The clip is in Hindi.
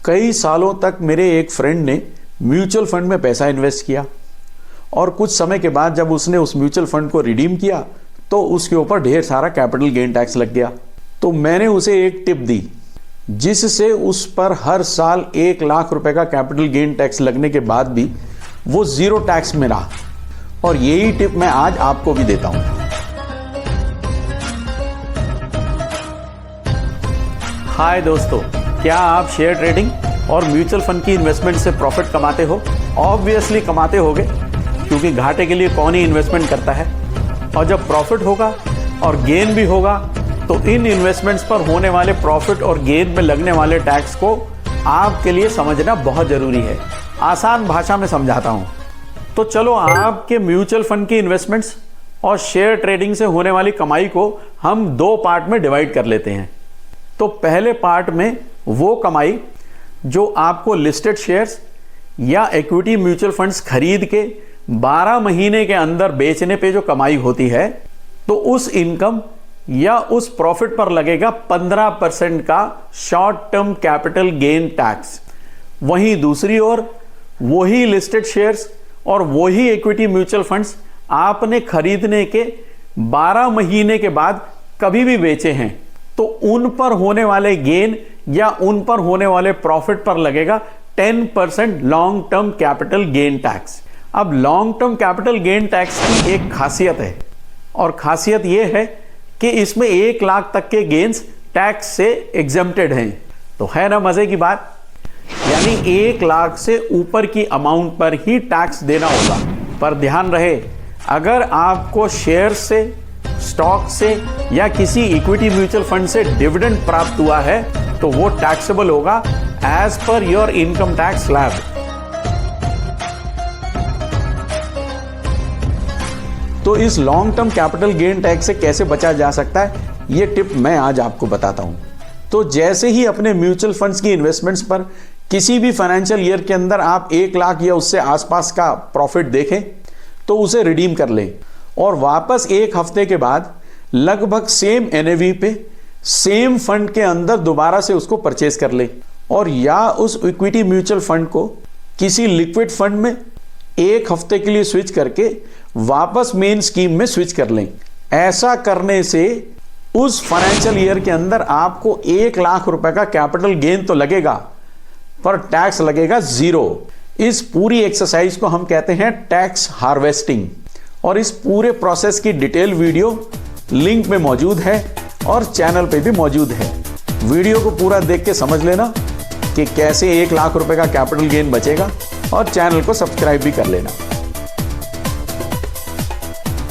कई सालों तक मेरे एक फ्रेंड ने म्यूचुअल फंड में पैसा इन्वेस्ट किया और कुछ समय के बाद जब उसने उस म्यूचुअल फंड को रिडीम किया तो उसके ऊपर ढेर सारा कैपिटल गेन टैक्स लग गया। तो मैंने उसे एक टिप दी जिससे उस पर हर साल 1 लाख रुपए का कैपिटल गेन टैक्स लगने के बाद भी वो जीरो टैक्स में रहा। और यही टिप मैं आज आपको भी देता हूं। हाय दोस्तों, क्या आप शेयर ट्रेडिंग और म्यूचुअल फंड की इन्वेस्टमेंट से प्रॉफिट कमाते हो? ऑब्वियसली कमाते होगे, क्योंकि घाटे के लिए कौन ही इन्वेस्टमेंट करता है। और जब प्रॉफिट होगा और गेन भी होगा तो इन इन्वेस्टमेंट्स पर होने वाले प्रॉफिट और गेन में लगने वाले टैक्स को आपके लिए समझना बहुत जरूरी है। आसान भाषा में समझाता हूं। तो चलो आपके म्यूचुअल फंड की इन्वेस्टमेंट्स और शेयर ट्रेडिंग से होने वाली कमाई को हम 2 पार्ट में डिवाइड कर लेते हैं। तो पहले पार्ट में वो कमाई जो आपको लिस्टेड शेयर्स या इक्विटी म्यूचुअल फंड्स खरीद के 12 महीने के अंदर बेचने पे जो कमाई होती है, तो उस इनकम या उस प्रॉफिट पर लगेगा 15% का short term capital gain tax. वहीं दूसरी ओर वही लिस्टेड शेयर्स और वही इक्विटी म्यूचुअल फंड्स आपने खरीदने के 12 महीने के बाद कभी भी बेचे हैं तो उन पर होने वाले गेन या उन पर होने वाले प्रॉफिट पर लगेगा 10% long term capital gain tax. अब long term capital gain tax की एक खासियत है, और खासियत यह है कि इसमें 1 लाख तक के गेन्स टैक्स से एग्जेम्प्टेड हैं। तो है ना मजे की बात, यानी 1 लाख से ऊपर की अमाउंट पर ही टैक्स देना होगा। पर ध्यान रहे, अगर आपको शेयर से, स्टॉक से या किसी इक्विटी म्यूचुअल फंड से डिविडेंड प्राप्त हुआ है तो वो टैक्सेबल होगा as per your income tax slab. तो इस long term capital gain tax से कैसे बचा जा सकता है, ये टिप मैं आज आपको बताता हूं। तो जैसे ही अपने म्यूचुअल फंड्स की इन्वेस्टमेंट्स पर किसी भी फाइनेंशियल ईयर के अंदर आप 1 लाख या उससे आसपास का प्रॉफिट देखें तो उसे रिडीम कर लें और वापस 1 हफ्ते के बाद लगभग सेम एनएवी पे सेम फंड के अंदर दोबारा से उसको परचेज कर लें, और या उस इक्विटी म्यूचुअल फंड को किसी लिक्विड फंड में 1 हफ्ते के लिए स्विच करके वापस मेन स्कीम में स्विच कर लें। ऐसा करने से उस फाइनेंशियल ईयर के अंदर आपको 1 लाख रुपए का कैपिटल गेन तो लगेगा, पर टैक्स लगेगा 0। इस पूरी एक्सरसाइज को हम कहते हैं टैक्स हार्वेस्टिंग, और इस पूरे प्रोसेस की डिटेल वीडियो लिंक में मौजूद है और चैनल पे भी मौजूद है। वीडियो को पूरा देख के समझ लेना कि कैसे 1 लाख रुपए का कैपिटल गेन बचेगा, और चैनल को सब्सक्राइब भी कर लेना।